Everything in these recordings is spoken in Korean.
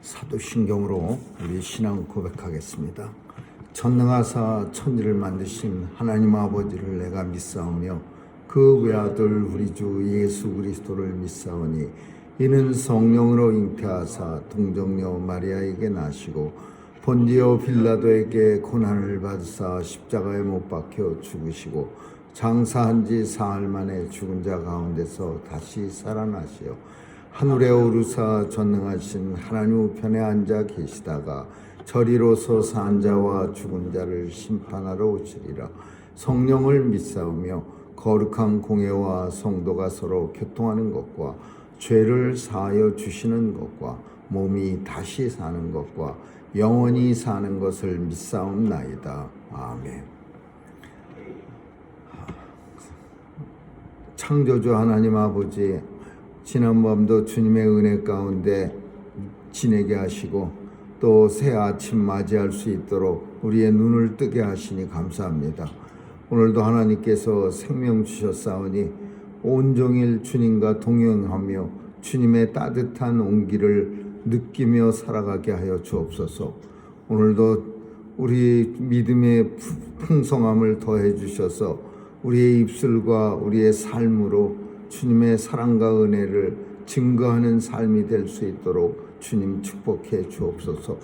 사도신경으로 우리 신앙 고백하겠습니다. 전능하사 천지를 만드신 하나님 아버지를 내가 믿사오며 그 외아들 우리 주 예수 그리스도를 믿사오니 이는 성령으로 잉태하사 동정녀 마리아에게 나시고 본디오 빌라도에게 고난을 받으사 십자가에 못 박혀 죽으시고 장사한 지 사흘 만에 죽은 자 가운데서 다시 살아나시어 하늘에 오르사 전능하신 하나님 우편에 앉아 계시다가 저리로서 산 자와 죽은 자를 심판하러 오시리라. 성령을 믿사오며 거룩한 공예와 성도가 서로 교통하는 것과 죄를 사하여 주시는 것과 몸이 다시 사는 것과 영원히 사는 것을 믿사옵나이다. 아멘. 창조주 하나님 아버지, 지난밤도 주님의 은혜 가운데 지내게 하시고 또 새 아침 맞이할 수 있도록 우리의 눈을 뜨게 하시니 감사합니다. 오늘도 하나님께서 생명 주셨사오니 온종일 주님과 동행하며 주님의 따뜻한 온기를 느끼며 살아가게 하여 주옵소서. 오늘도 우리 믿음의 풍성함을 더해 주셔서 우리의 입술과 우리의 삶으로 주님의 사랑과 은혜를 증거하는 삶이 될 수 있도록 주님 축복해 주옵소서.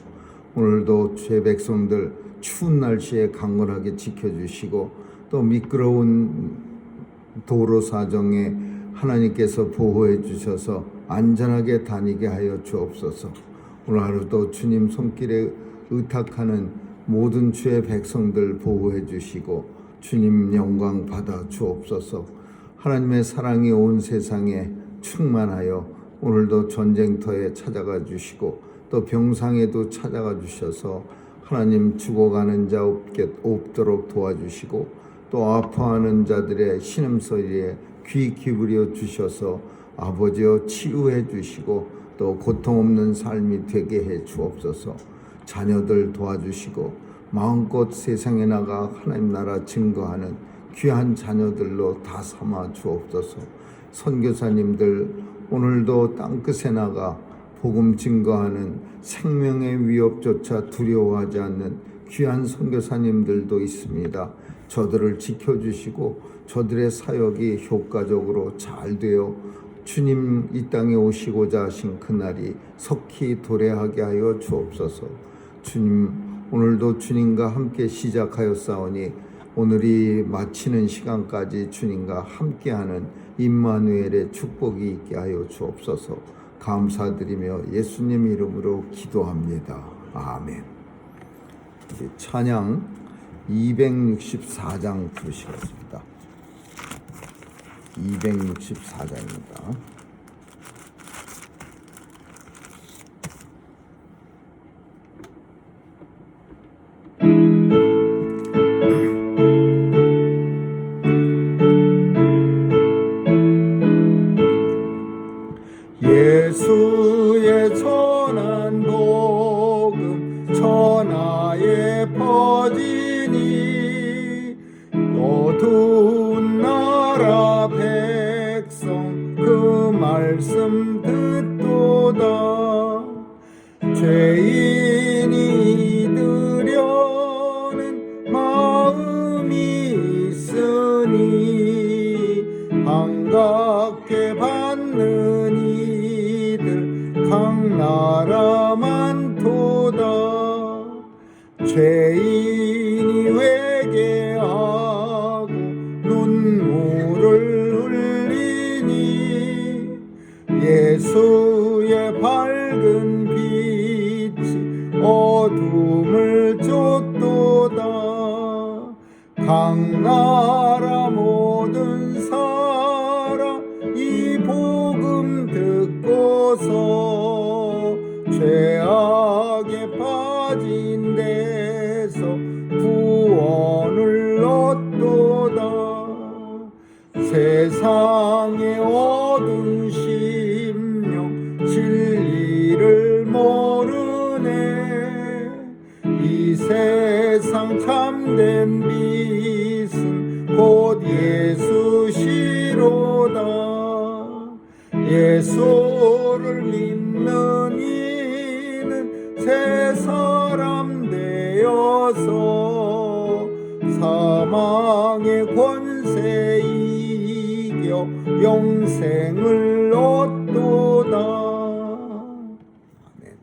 오늘도 주의 백성들 추운 날씨에 강건하게 지켜주시고 또 미끄러운 도로 사정에 하나님께서 보호해 주셔서 안전하게 다니게 하여 주옵소서. 오늘 하루도 주님 손길에 의탁하는 모든 주의 백성들 보호해 주시고 주님 영광 받아 주옵소서. 하나님의 사랑이 온 세상에 충만하여 오늘도 전쟁터에 찾아가 주시고 또 병상에도 찾아가 주셔서 하나님 죽어가는 자 없도록 도와주시고 또 아파하는 자들의 신음소리에 귀 기울여 주셔서 아버지여 치유해 주시고 또 고통 없는 삶이 되게 해 주옵소서. 자녀들 도와주시고 마음껏 세상에 나가 하나님 나라 증거하는 귀한 자녀들로 다 삼아 주옵소서. 선교사님들 오늘도 땅끝에 나가 복음 증거하는 생명의 위협조차 두려워하지 않는 귀한 선교사님들도 있습니다. 저들을 지켜주시고 저들의 사역이 효과적으로 잘 되어 주님 이 땅에 오시고자 하신 그날이 속히 도래하게 하여 주옵소서. 주님 오늘도 주님과 함께 시작하였사오니 오늘이 마치는 시간까지 주님과 함께하는 임마누엘의 축복이 있게 하여 주옵소서. 감사드리며 예수님 이름으로 기도합니다. 아멘. 찬양 264장 부르시겠습니다. 264장입니다. 예수의 선한 복음 천하에 퍼지니 어두운 나라 백성 그 말씀 듣도다. 죄인이 잊으려는 마음이 있으니 반갑게 받는 이들 각 나라 많도다. 죄인이 회개하고 눈물을 흘리니 예수의 밝은 빛이 어둠을 쫓도다. 각 나라 모든 사람 이 복음 듣고서 죄악에 빠진 데서 구원을 얻도다. 세상의 어두운 심령 진리를 모르네. 이 세상 참된 빛은 곧 예수시로다. 예수를 믿는 이는 이겨서 사망의 권세 이겨 영생을 얻도다. 아멘.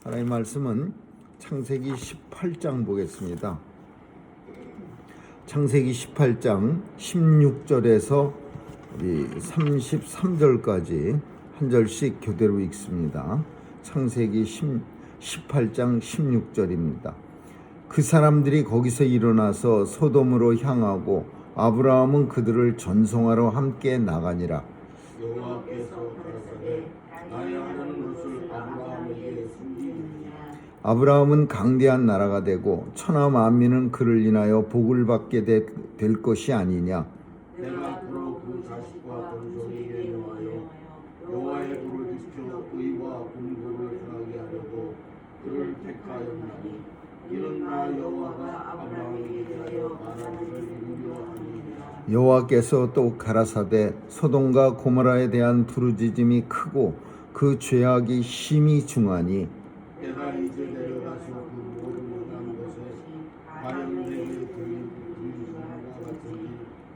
하나님의 말씀은 창세기 18장 보겠습니다. 창세기 18장 16절에서 33절까지 한 절씩 교대로 읽습니다. 창세기 18장 16절입니다. 그 사람들이 거기서 일어나서 소돔으로 향하고 아브라함은 그들을 전송하러 함께 나가니라. 여호와께서 가라사대 나의 하나님 것을 아브라함에게 숨기느냐. 아브라함은 강대한 나라가 되고 천하 만민은 그를 인하여 복을 받게 될 것이 아니냐. 내가 앞으로 그 자식과 본손에게 명하여 여호와의 불을 지켜 의와 공도를 행하게 하려고 그를 택하였나니 이는 나 여호와가 아브라함에게 대하여 말한 것을 이루려 함이니라. 여호와께서 또 가라사대 소돔과 고모라에 대한 부르짖음이 크고 그 죄악이 심히 중하니 내가 이제 내려가서 그 모든 못한 것에 과연 내게 부르짖음과 같으니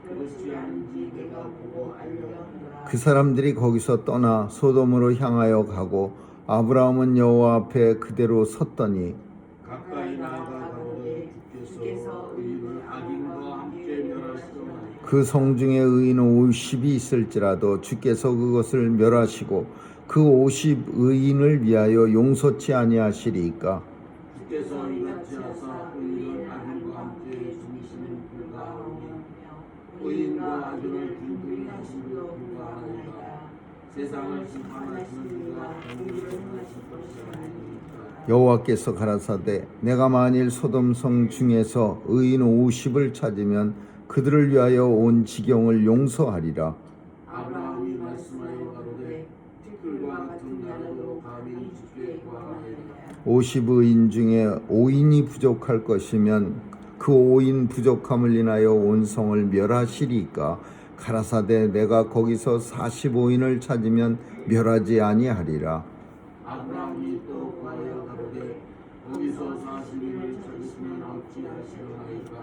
그렇지 않은지 내가 보고 알려하노라. 그 사람들이 거기서 떠나 소돔으로 향하여 가고 아브라함은 여호와 앞에 그대로 섰더니 가까이 나아가 가로되 주께서 의인을 악인과 함께 멸하시려나이까. 그 성 중에 의인 50이 있을지라도 주께서 그것을 멸하시고 그 50 의인을 위하여 용서치 아니하시리이까. 주께서 이같이 하사 의인을 악인과 함께 죽이시는 불가하오니 의인과 악인을 균등히 하심으로 불가하나이다. 세상을 심판하시는 이가 공의를 행하실 것이 아니니까. 여호와께서 가라사대 내가 만일 소돔성 중에서 의인 50을 찾으면 그들을 위하여 온 지경을 용서하리라. 아브라함이 말씀하여 가로되 티끌과 같은 나라도 감히 주께 구하나이다. 50의인 중에 5인이 부족할 것이면 그 5인 부족함을 인하여 온 성을 멸하시리까. 가라사대 내가 거기서 45인을 찾으면 멸하지 아니하리라. 아브라함이 또 구하여 가로되 거기서 40인을 찾으시면 어찌하시려나이까.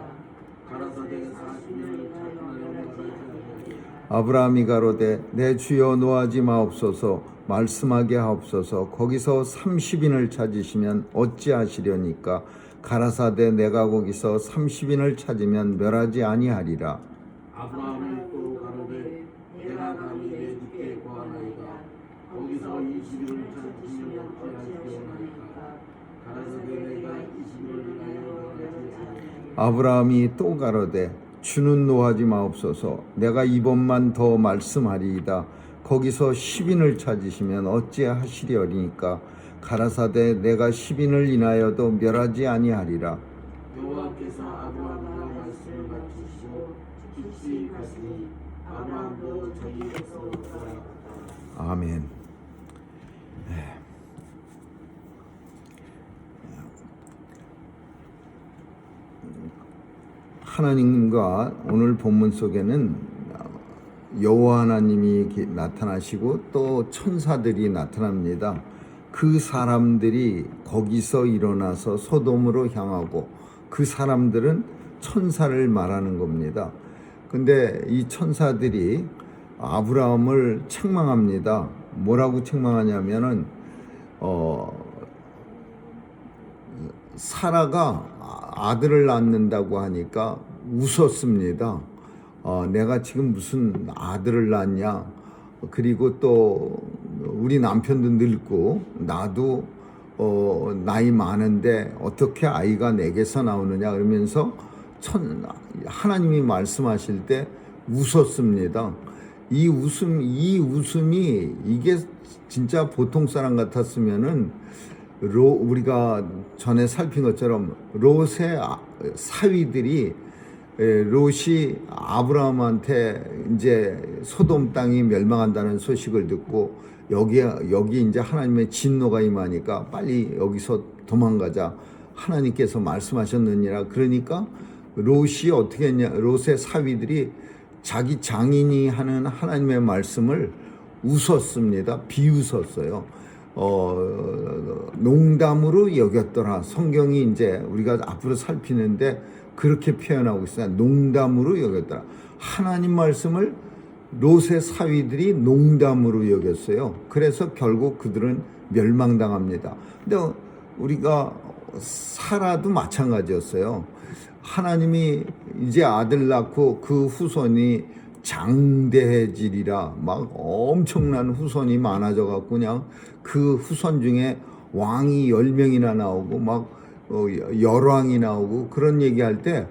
가라사대 40인을 찾으면 멸하지 아니하리라. 아브라함이 가로되 내 주여 노하지 마옵소서 말씀하게 하옵소서. 거기서 30인을 찾으시면 어찌하시려니까. 가라사대 내가 거기서 30인을 찾으면 멸하지 아니하리라. 아브라함이 또 가로되 내가 감히 내 주께 구하나이다. 거기서 20인을 찾으시면 어찌하시려나이까. 가라사대 내가 20인을 위하여 멸하지 아니하리라. 아브라함이 또 가로되 주는 노하지 마옵소서 내가 이번만 더 말씀하리이다. 거기서 10인을 찾으시면 어찌하시려니까. 가라사대 내가 10인을 인하여도 멸하지 아니하리라. 여호와께서 아브라함과 말씀을 마치시고 깊이 가시니 아브라함도 저기에서 돌아갔다. 아멘. 하나님과 오늘 본문 속에는 여호와 하나님이 나타나시고 또 천사들이 나타납니다. 그 사람들이 거기서 일어나서 소돔으로 향하고 그 사람들은 천사를 말하는 겁니다. 근데 이 천사들이 아브라함을 책망합니다. 뭐라고 책망하냐면은 사라가 아들을 낳는다고 하니까 웃었습니다. 내가 지금 무슨 아들을 낳냐. 그리고 또 우리 남편도 늙고 나도 나이 많은데 어떻게 아이가 내게서 나오느냐 그러면서 하나님이 말씀하실 때 웃었습니다. 이 웃음이 이게 진짜 보통 사람 같았으면은 우리가 전에 살핀 것처럼 롯의 사위들이 롯이 아브라함한테 이제 소돔 땅이 멸망한다는 소식을 듣고 여기 이제 하나님의 진노가 임하니까 빨리 여기서 도망가자. 하나님께서 말씀하셨느니라. 그러니까 롯이 어떻게 했냐? 롯의 사위들이 자기 장인이 하는 하나님의 말씀을 웃었습니다. 비웃었어요. 농담으로 여겼더라. 성경이 이제 우리가 앞으로 살피는데 그렇게 표현하고 있어요. 농담으로 여겼더라. 하나님 말씀을 롯의 사위들이 농담으로 여겼어요. 그래서 결국 그들은 멸망당합니다. 근데 우리가 사라도 마찬가지였어요. 하나님이 이제 아들 낳고 그 후손이 장대해지리라, 막 엄청난 후손이 많아져 갖고 그냥 그 후손 중에 왕이 10명이나 나오고 막 열왕이 나오고 그런 얘기할 때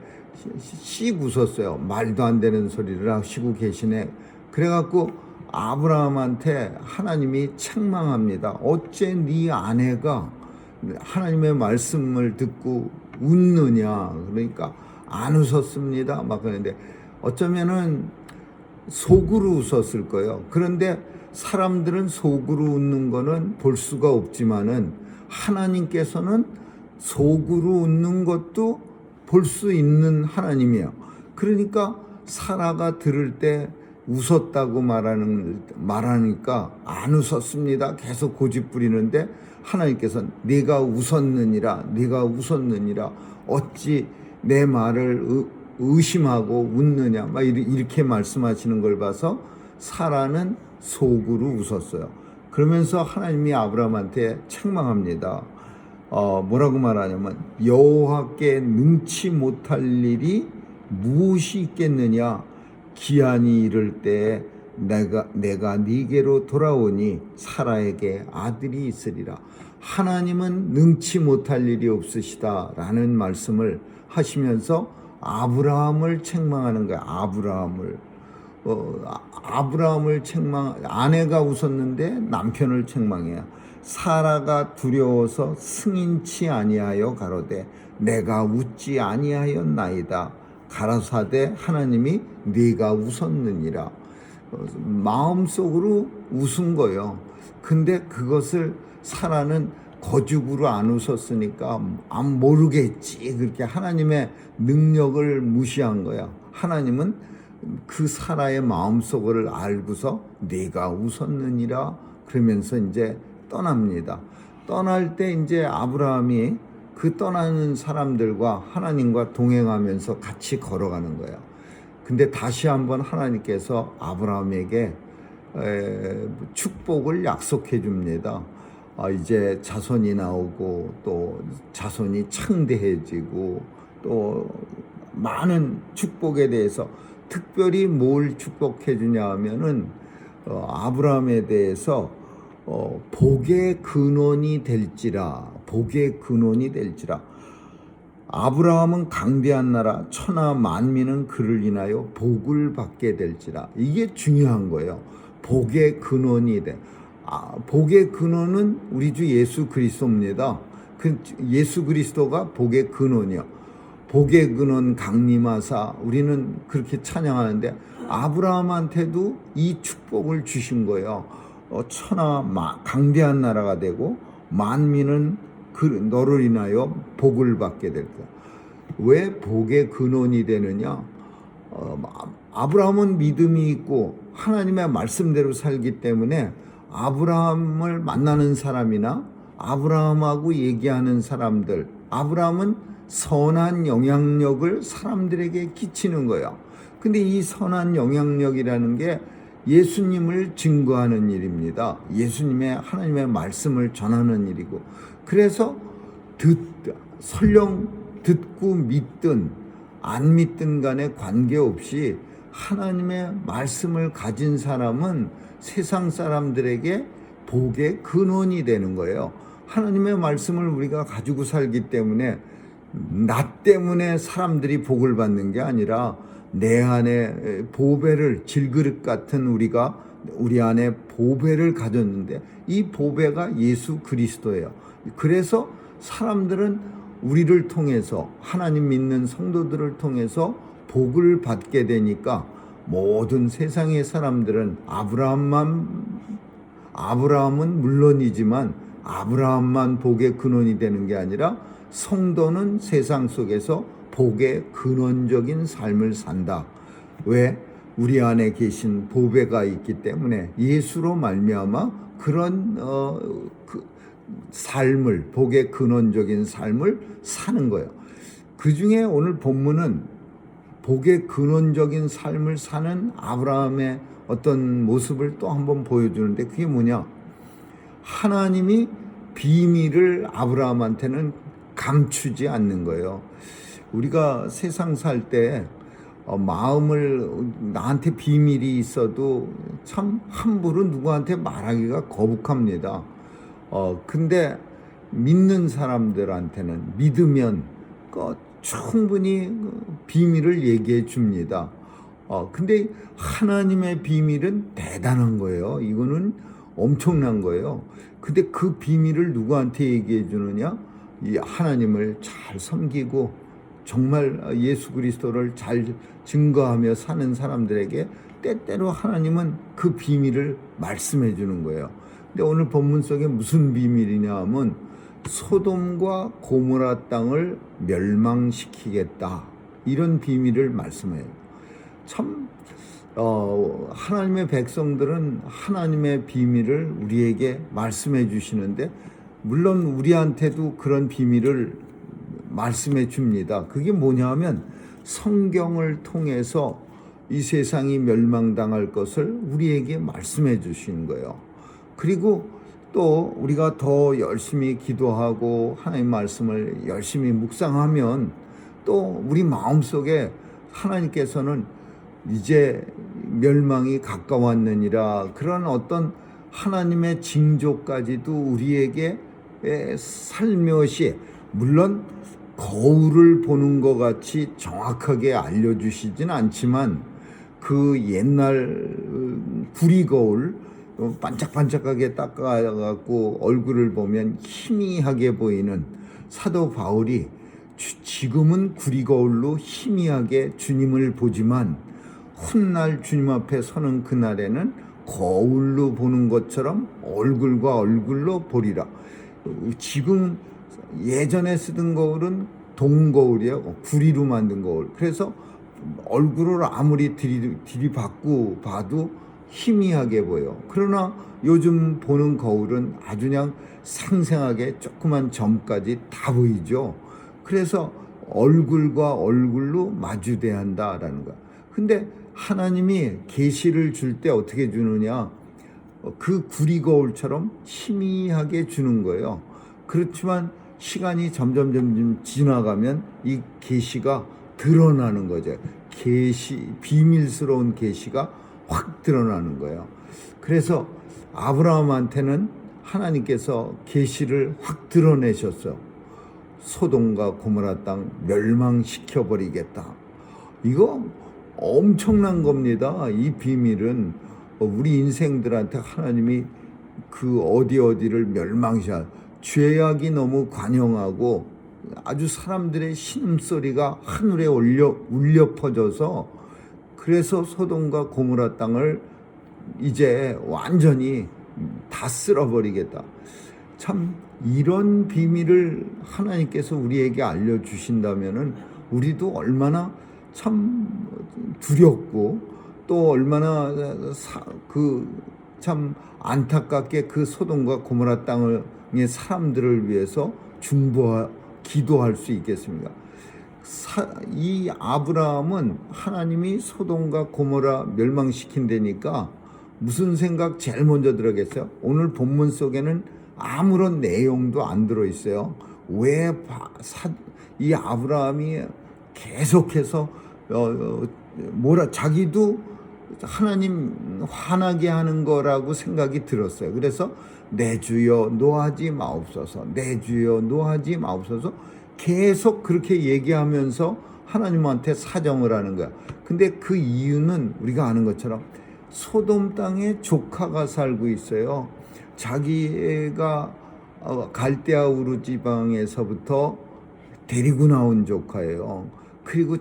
씩 웃었어요. 말도 안 되는 소리를 하시고 계시네. 그래갖고 아브라함한테 하나님이 책망합니다. 어째 네 아내가 하나님의 말씀을 듣고 웃느냐. 그러니까 안 웃었습니다. 막 그러는데 어쩌면은 속으로 웃었을 거예요. 그런데 사람들은 속으로 웃는 거는 볼 수가 없지만은 하나님께서는 속으로 웃는 것도 볼 수 있는 하나님이에요. 그러니까 사라가 들을 때 웃었다고 말하니까 안 웃었습니다. 계속 고집 부리는데 하나님께서는 네가 웃었느니라, 네가 웃었느니라, 어찌 내 말을 의심하고 웃느냐, 막 이렇게 말씀하시는 걸 봐서 사라는 속으로 웃었어요. 그러면서 하나님이 아브라함한테 책망합니다. 뭐라고 말하냐면 여호와께 능치 못할 일이 무엇이 있겠느냐. 기한이 이를 때 내가 네게로 돌아오니 사라에게 아들이 있으리라. 하나님은 능치 못할 일이 없으시다라는 말씀을 하시면서 아브라함을 책망하는 거야. 아브라함을 아내가 웃었는데 남편을 책망해요. 사라가 두려워서 승인치 아니하여 가로되 내가 웃지 아니하였나이다. 가라사대 하나님이 네가 웃었느니라. 마음속으로 웃은 거예요. 근데 그것을 사라는 거죽으로 안 웃었으니까 안 모르겠지. 그렇게 하나님의 능력을 무시한 거야. 하나님은 그 사라의 마음속을 알고서 네가 웃었느니라 그러면서 이제 떠납니다. 떠날 때 이제 아브라함이 그 떠나는 사람들과 하나님과 동행하면서 같이 걸어가는 거예요. 근데 다시 한번 하나님께서 아브라함에게 축복을 약속해 줍니다. 이제 자손이 나오고 또 자손이 창대해지고 또 많은 축복에 대해서 특별히 뭘 축복해 주냐 하면은 아브라함에 대해서 복의 근원이 될지라. 복의 근원이 될지라. 아브라함은 강대한 나라 천하 만민은 그를 인하여 복을 받게 될지라. 이게 중요한 거예요. 복의 근원이 돼. 복의 근원은 우리 주 예수 그리스도입니다. 그 예수 그리스도가 복의 근원이요. 복의 근원 강림하사 우리는 그렇게 찬양하는데 아브라함한테도 이 축복을 주신 거예요. 강대한 나라가 되고 만민은 너를 인하여 복을 받게 될 거야. 왜 복의 근원이 되느냐? 아브라함은 믿음이 있고 하나님의 말씀대로 살기 때문에 아브라함을 만나는 사람이나 아브라함하고 얘기하는 사람들, 아브라함은 선한 영향력을 사람들에게 끼치는 거야. 근데 이 선한 영향력이라는 게 예수님을 증거하는 일입니다. 예수님의 하나님의 말씀을 전하는 일이고, 그래서 설령 듣고 믿든 안 믿든 간에 관계없이 하나님의 말씀을 가진 사람은 세상 사람들에게 복의 근원이 되는 거예요. 하나님의 말씀을 우리가 가지고 살기 때문에 나 때문에 사람들이 복을 받는 게 아니라 내 안에 보배를, 질그릇 같은 우리 안에 보배를 가졌는데 이 보배가 예수 그리스도예요. 그래서 사람들은 우리를 통해서, 하나님 믿는 성도들을 통해서 복을 받게 되니까 모든 세상의 사람들은 아브라함은 물론이지만 아브라함만 복의 근원이 되는 게 아니라 성도는 세상 속에서 복의 근원적인 삶을 산다. 왜? 우리 안에 계신 보배가 있기 때문에, 예수로 말미암아 그런 그 삶을, 복의 근원적인 삶을 사는 거예요. 그 중에 오늘 본문은 복의 근원적인 삶을 사는 아브라함의 어떤 모습을 또 한번 보여주는데, 그게 뭐냐? 하나님이 비밀을 아브라함한테는 감추지 않는 거예요. 우리가 세상 살 때 마음을, 나한테 비밀이 있어도 참 함부로 누구한테 말하기가 거북합니다. 근데 믿는 사람들한테는 믿으면 충분히 비밀을 얘기해 줍니다. 근데 하나님의 비밀은 대단한 거예요. 이거는 엄청난 거예요. 근데 그 비밀을 누구한테 얘기해 주느냐? 이 하나님을 잘 섬기고 정말 예수 그리스도를 잘 증거하며 사는 사람들에게 때때로 하나님은 그 비밀을 말씀해 주는 거예요. 근데 오늘 본문 속에 무슨 비밀이냐 하면 소돔과 고모라 땅을 멸망시키겠다, 이런 비밀을 말씀해요. 참 하나님의 백성들은 하나님의 비밀을 우리에게 말씀해 주시는데, 물론 우리한테도 그런 비밀을 말씀해 줍니다. 그게 뭐냐 하면 성경을 통해서 이 세상이 멸망당할 것을 우리에게 말씀해 주시는 거예요. 그리고 또 우리가 더 열심히 기도하고 하나님 말씀을 열심히 묵상하면 또 우리 마음속에 하나님께서는 이제 멸망이 가까웠느니라, 그런 어떤 하나님의 징조까지도 우리에게 살며시, 물론 거울을 보는 것 같이 정확하게 알려주시진 않지만 그 옛날 구리 거울 반짝반짝하게 닦아갖고 얼굴을 보면 희미하게 보이는 사도 바울이 지금은 구리 거울로 희미하게 주님을 보지만 훗날 주님 앞에 서는 그날에는 거울로 보는 것처럼 얼굴과 얼굴로 보리라. 지금 예전에 쓰던 거울은 동거울이에요. 구리로 만든 거울. 그래서 얼굴을 아무리 들이받고 봐도 희미하게 보여. 그러나 요즘 보는 거울은 아주 그냥 생생하게 조그만 점까지 다 보이죠. 그래서 얼굴과 얼굴로 마주대야 한다라는 거야. 근데 하나님이 계시를 줄 때 어떻게 주느냐? 그 구리 거울처럼 희미하게 주는 거예요. 그렇지만 시간이 점점 지나가면 이 계시가 드러나는 거죠. 비밀스러운 계시가 확 드러나는 거예요. 그래서 아브라함한테는 하나님께서 계시를 확 드러내셨어요. 소돔과 고모라 땅 멸망시켜 버리겠다. 이거 엄청난 겁니다. 이 비밀은 우리 인생들한테 하나님이 그 어디를 멸망시켜, 죄악이 너무 관영하고 아주 사람들의 신음소리가 하늘에 울려 퍼져서, 그래서 소돔과 고모라 땅을 이제 완전히 다 쓸어버리겠다. 참 이런 비밀을 하나님께서 우리에게 알려주신다면은 우리도 얼마나 참 두렵고 또 얼마나 참 안타깝게 그 소돔과 고모라 땅의 사람들을 위해서 기도할 수 있겠습니까? 이 아브라함은 하나님이 소돔과 고모라 멸망시킨다니까 무슨 생각 제일 먼저 들었겠어요? 오늘 본문 속에는 아무런 내용도 안 들어있어요. 왜 이 아브라함이 계속해서 자기도 하나님 화나게 하는 거라고 생각이 들었어요. 그래서 내 주여 노하지 마옵소서, 내 주여 노하지 마옵소서 계속 그렇게 얘기하면서 하나님한테 사정을 하는 거야. 근데 그 이유는 우리가 아는 것처럼 소돔 땅에 조카가 살고 있어요. 자기가 갈대아 우르 지방에서부터 데리고 나온 조카예요. 그리고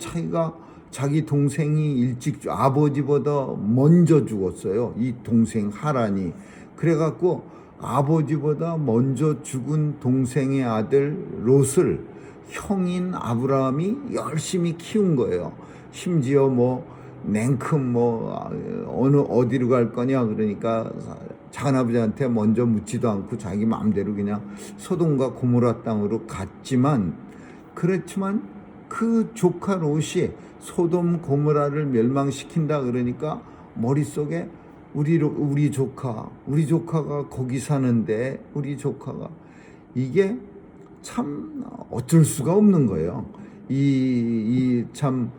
자기 동생이 아버지보다 먼저 죽었어요. 이 동생 하란이. 그래갖고 아버지보다 먼저 죽은 동생의 아들 롯을 형인 아브라함이 열심히 키운 거예요. 심지어 냉큼 어디로 갈 거냐 그러니까 작은아버지한테 먼저 묻지도 않고 자기 마음대로 그냥 소돔과 고모라 땅으로 갔지만, 그렇지만 그 조카 롯이 소돔 고모라를 멸망시킨다 그러니까 머릿속에 우리 조카가 거기 사는데, 우리 조카가, 이게 참 어쩔 수가 없는 거예요. 참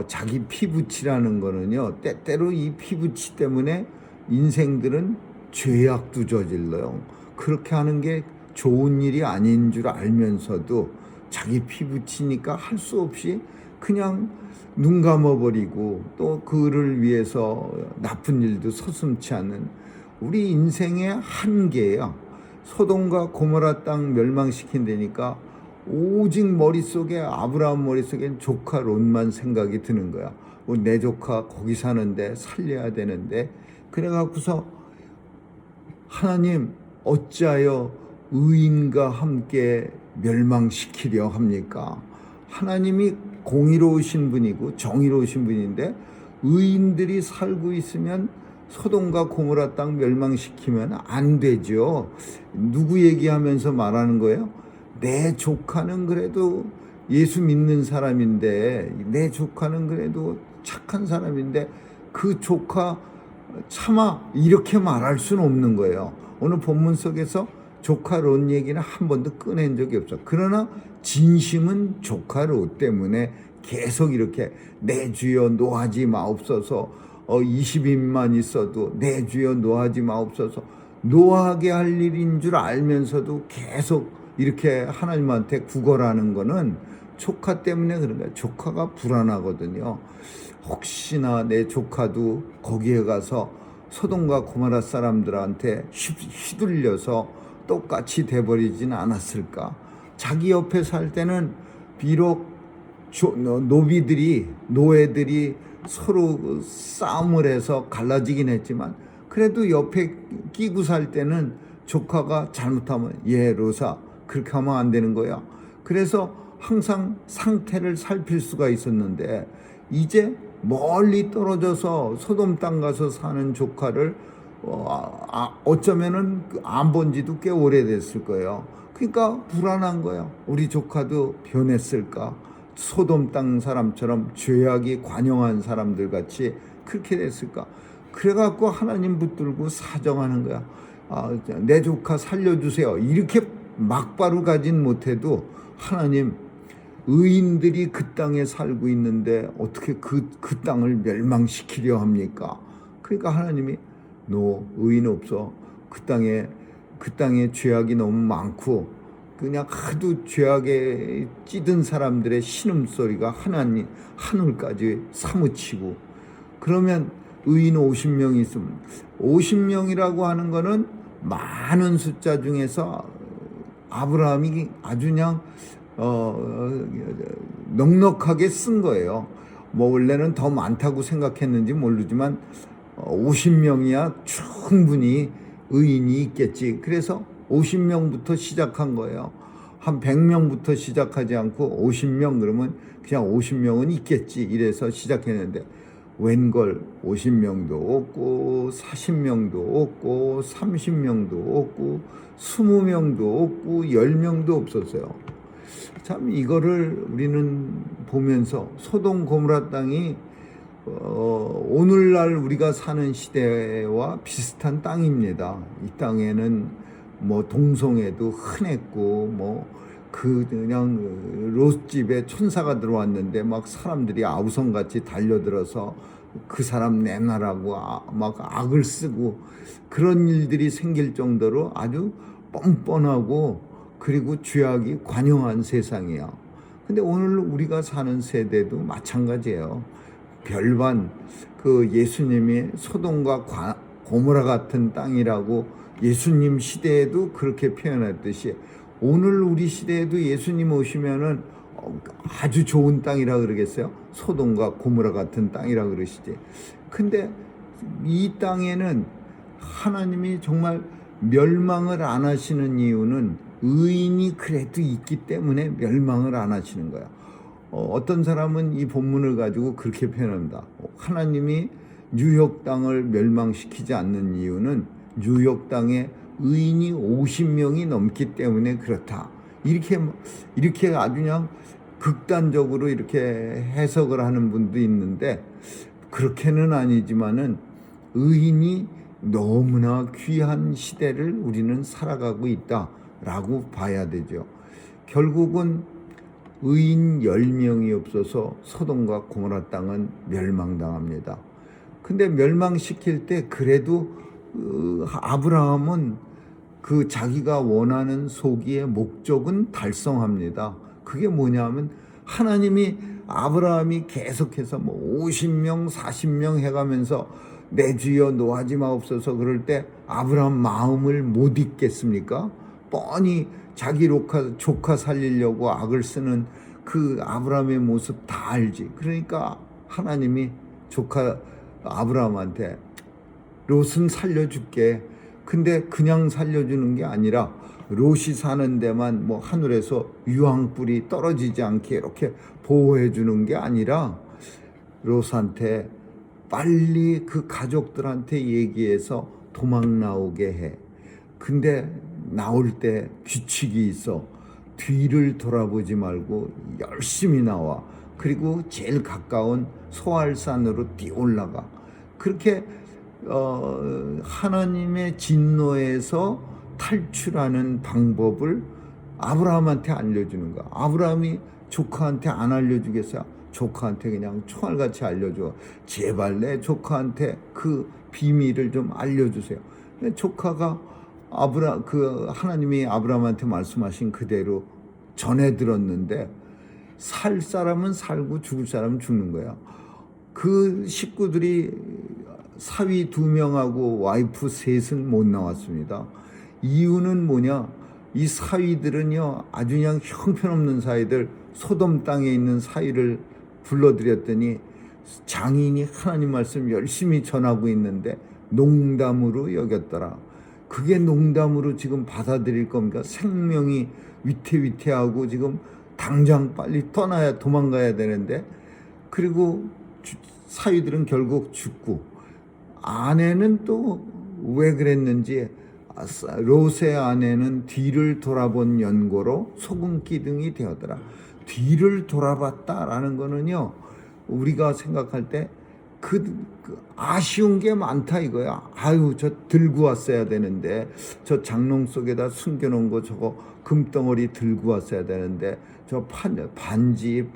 자기 피부치라는 거는요, 때때로 이 피부치 때문에 인생들은 죄악도 저질러요. 그렇게 하는 게 좋은 일이 아닌 줄 알면서도 자기 피부치니까 할 수 없이 그냥 눈 감아버리고, 또 그를 위해서 나쁜 일도 서슴지 않는 우리 인생의 한계예요. 소돔과 고모라 땅 멸망시킨다니까 오직 머릿속에, 아브라함 머릿속엔 조카 롯만 생각이 드는 거야. 내 조카 거기 사는데 살려야 되는데. 그래갖고서 하나님 어찌하여 의인과 함께 멸망시키려 합니까? 하나님이 공의로우신 분이고 정의로우신 분인데, 의인들이 살고 있으면 소돔과 고모라 땅 멸망시키면 안 되죠. 누구 얘기하면서 말하는 거예요? 내 조카는 그래도 예수 믿는 사람인데, 내 조카는 그래도 착한 사람인데 그 조카 차마 이렇게 말할 수는 없는 거예요. 오늘 본문 속에서 조카 롯 얘기는 한 번도 꺼낸 적이 없어. 그러나 진심은 조카 롯 때문에 계속 이렇게 내 주여 노하지 마옵소서, 20인만 있어도 내 주여 노하지 마옵소서, 노하게 할 일인 줄 알면서도 계속 이렇게 하나님한테 구걸하는 거는 조카 때문에 그런 거야. 조카가 불안하거든요. 혹시나 내 조카도 거기에 가서 소돔과 고모라 사람들한테 휘둘려서 똑같이 돼버리진 않았을까. 자기 옆에 살 때는 비록 노예들이 서로 싸움을 해서 갈라지긴 했지만, 그래도 옆에 끼고 살 때는 조카가 잘못하면 롯아 그렇게 하면 안 되는 거야. 그래서 항상 상태를 살필 수가 있었는데, 이제 멀리 떨어져서 소돔 땅 가서 사는 조카를 어쩌면은 안 본 지도 꽤 오래됐을 거예요. 그러니까 불안한 거야. 우리 조카도 변했을까? 소돔 땅 사람처럼 죄악이 관영한 사람들 같이 그렇게 됐을까? 그래갖고 하나님 붙들고 사정하는 거야. 내 조카 살려주세요. 이렇게 막바로 가진 못해도 하나님, 의인들이 그 땅에 살고 있는데 어떻게 그 땅을 멸망시키려 합니까? 그러니까 하나님이 너 의인 없어. 그 땅에 죄악이 너무 많고 그냥 하도 죄악에 찌든 사람들의 신음소리가 하늘까지 사무치고, 그러면 의인 50명이 있으면, 50명이라고 하는 거는 많은 숫자 중에서 아브라함이 아주 그냥 넉넉하게 쓴 거예요. 뭐 원래는 더 많다고 생각했는지 모르지만 50명이야 충분히 의인이 있겠지. 그래서 50명부터 시작한 거예요. 한 100명부터 시작하지 않고 50명 그러면 그냥 50명은 있겠지. 이래서 시작했는데 웬걸 50명도 없고 40명도 없고 30명도 없고 20명도 없고 10명도 없었어요. 참 이거를 우리는 보면서 소돔 고모라 땅이 오늘날 우리가 사는 시대와 비슷한 땅입니다. 이 땅에는 뭐 동성애도 흔했고, 뭐 그냥 롯집에 천사가 들어왔는데 막 사람들이 아우성같이 달려들어서 그 사람 내놔라고 막 악을 쓰고 그런 일들이 생길 정도로 아주 뻔뻔하고, 그리고 죄악이 관영한 세상이야. 근데 오늘 우리가 사는 세대도 마찬가지예요. 별반 그 예수님이 소돔과 고모라 같은 땅이라고 예수님 시대에도 그렇게 표현했듯이, 오늘 우리 시대에도 예수님 오시면은 아주 좋은 땅이라 그러겠어요? 소돔과 고모라 같은 땅이라 그러시지. 근데 이 땅에는 하나님이 정말 멸망을 안 하시는 이유는 의인이 그래도 있기 때문에 멸망을 안 하시는 거야. 어떤 사람은 이 본문을 가지고 그렇게 표현합니다. 하나님이 뉴욕 땅을 멸망시키지 않는 이유는 뉴욕 땅에 의인이 50명이 넘기 때문에 그렇다. 이렇게 아주 그냥 극단적으로 이렇게 해석을 하는 분도 있는데, 그렇게는 아니지만은 의인이 너무나 귀한 시대를 우리는 살아가고 있다라고 봐야 되죠. 결국은 의인 10명이 없어서 소돔과 고모라 땅은 멸망당합니다. 근데 멸망시킬 때 그래도 아브라함은 그 자기가 원하는 소기의 목적은 달성합니다. 그게 뭐냐면 하나님이 아브라함이 계속해서 50명, 40명 해가면서 내 주여 노하지 마옵소서 그럴 때 아브라함 마음을 못 잊겠습니까? 뻔히 자기 조카 살리려고 악을 쓰는 그 아브라함의 모습 다 알지. 그러니까 하나님이 조카 아브라함한테 롯은 살려줄게. 근데 그냥 살려주는 게 아니라 롯이 사는 데만 하늘에서 유황불이 떨어지지 않게 이렇게 보호해 주는 게 아니라 롯한테 빨리 그 가족들한테 얘기해서 도망 나오게 해. 근데 나올 때 규칙이 있어. 뒤를 돌아보지 말고 열심히 나와. 그리고 제일 가까운 소알산으로 뛰어 올라가. 그렇게 하나님의 진노에서 탈출하는 방법을 아브라함한테 알려주는 거야. 아브라함이 조카한테 안 알려주겠어요? 조카한테 그냥 총알같이 알려줘. 제발 내 조카한테 그 비밀을 좀 알려주세요. 조카가 하나님이 아브라함한테 말씀하신 그대로 전해 들었는데, 살 사람은 살고 죽을 사람은 죽는 거야. 그 식구들이 사위 2명하고 와이프 3은 못 나왔습니다. 이유는 뭐냐? 이 사위들은요, 아주 그냥 형편없는 사위들, 소돔 땅에 있는 사위를 불러들였더니 장인이 하나님 말씀 열심히 전하고 있는데 농담으로 여겼더라. 그게 농담으로 지금 받아들일 겁니까? 생명이 위태위태하고 지금 당장 빨리 도망가야 되는데, 그리고 사위들은 결국 죽고, 아내는 또 왜 그랬는지, 롯의 아내는 뒤를 돌아본 연고로 소금 기둥이 되었더라. 뒤를 돌아봤다라는 거는요, 우리가 생각할 때 아쉬운 게 많다 이거야. 아유, 저 들고 왔어야 되는데, 저 장롱 속에다 숨겨놓은 거 저거 금덩어리 들고 왔어야 되는데, 저 반지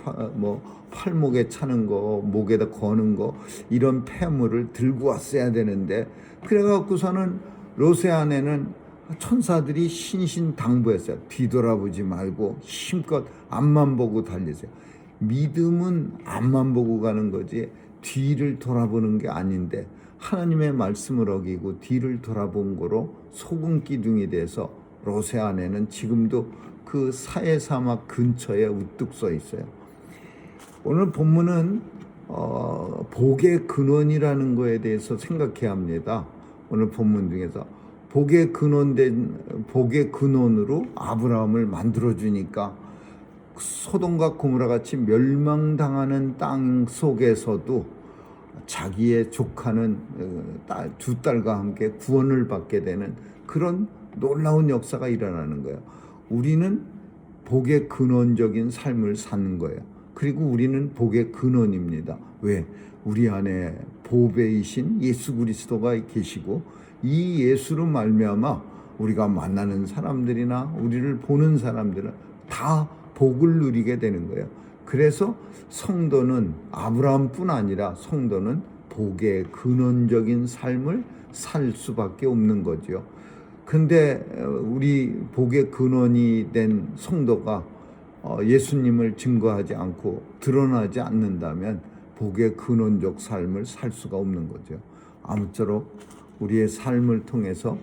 팔목에 차는 거, 목에다 거는 거, 이런 폐물을 들고 왔어야 되는데, 그래갖고서는 롯의 아내는 천사들이 신신당부했어요. 뒤돌아보지 말고 힘껏 앞만 보고 달리세요. 믿음은 앞만 보고 가는 거지 뒤를 돌아보는 게 아닌데, 하나님의 말씀을 어기고 뒤를 돌아본 거로 소금 기둥이 돼서 롯의 아내는 지금도 그 사해 사막 근처에 우뚝 서 있어요. 오늘 본문은 복의 근원이라는 거에 대해서 생각해야 합니다. 오늘 본문 중에서 복의 근원으로 아브라함을 만들어 주니까 소돔과 고모라 같이 멸망당하는 땅 속에서도 자기의 조카는 두 딸과 함께 구원을 받게 되는 그런 놀라운 역사가 일어나는 거예요. 우리는 복의 근원적인 삶을 사는 거예요. 그리고 우리는 복의 근원입니다. 왜? 우리 안에 보배이신 예수 그리스도가 계시고, 이 예수로 말미암아 우리가 만나는 사람들이나 우리를 보는 사람들은 다 복을 누리게 되는 거예요. 그래서 성도는 아브라함뿐 아니라 성도는 복의 근원적인 삶을 살 수밖에 없는 거죠. 근데 우리 복의 근원이 된 성도가 예수님을 증거하지 않고 드러나지 않는다면 복의 근원적 삶을 살 수가 없는 거죠. 아무쪼록 우리의 삶을 통해서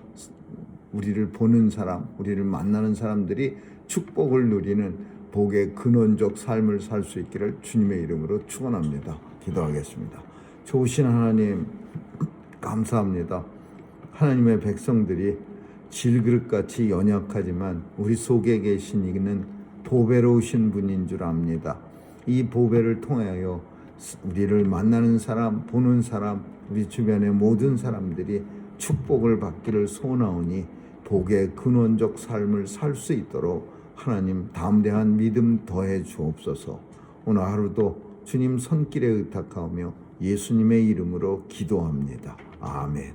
우리를 보는 사람, 우리를 만나는 사람들이 축복을 누리는 복의 근원적 삶을 살 수 있기를 주님의 이름으로 축원합니다. 기도하겠습니다. 좋으신 하나님, 감사합니다. 하나님의 백성들이 질그릇같이 연약하지만 우리 속에 계신 이는 보배로우신 분인 줄 압니다. 이 보배를 통하여 우리를 만나는 사람, 보는 사람, 우리 주변의 모든 사람들이 축복을 받기를 소원하오니 복의 근원적 삶을 살 수 있도록 하나님 담대한 믿음 더해 주옵소서. 오늘 하루도 주님 손길에 의탁하며 예수님의 이름으로 기도합니다. 아멘.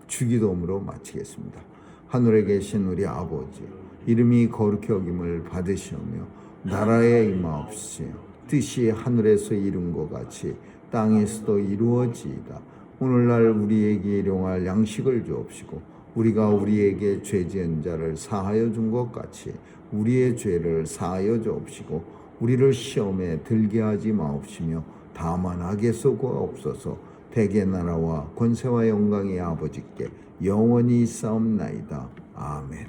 주기도문으로 마치겠습니다. 하늘에 계신 우리 아버지, 이름이 거룩히 여김을 받으시오며 나라에 임하옵시며 뜻이 하늘에서 이룬 것 같이 땅에서도 이루어지이다. 오늘날 우리에게 일용할 양식을 주옵시고 우리가 우리에게 죄 지은 자를 사하여 준 것 같이 우리의 죄를 사하여 주옵시고 우리를 시험에 들게 하지 마옵시며 다만 악에서 구하옵소서. 대개 나라와 권세와 영광이 아버지께 영원히 있사옵나이다. 아멘.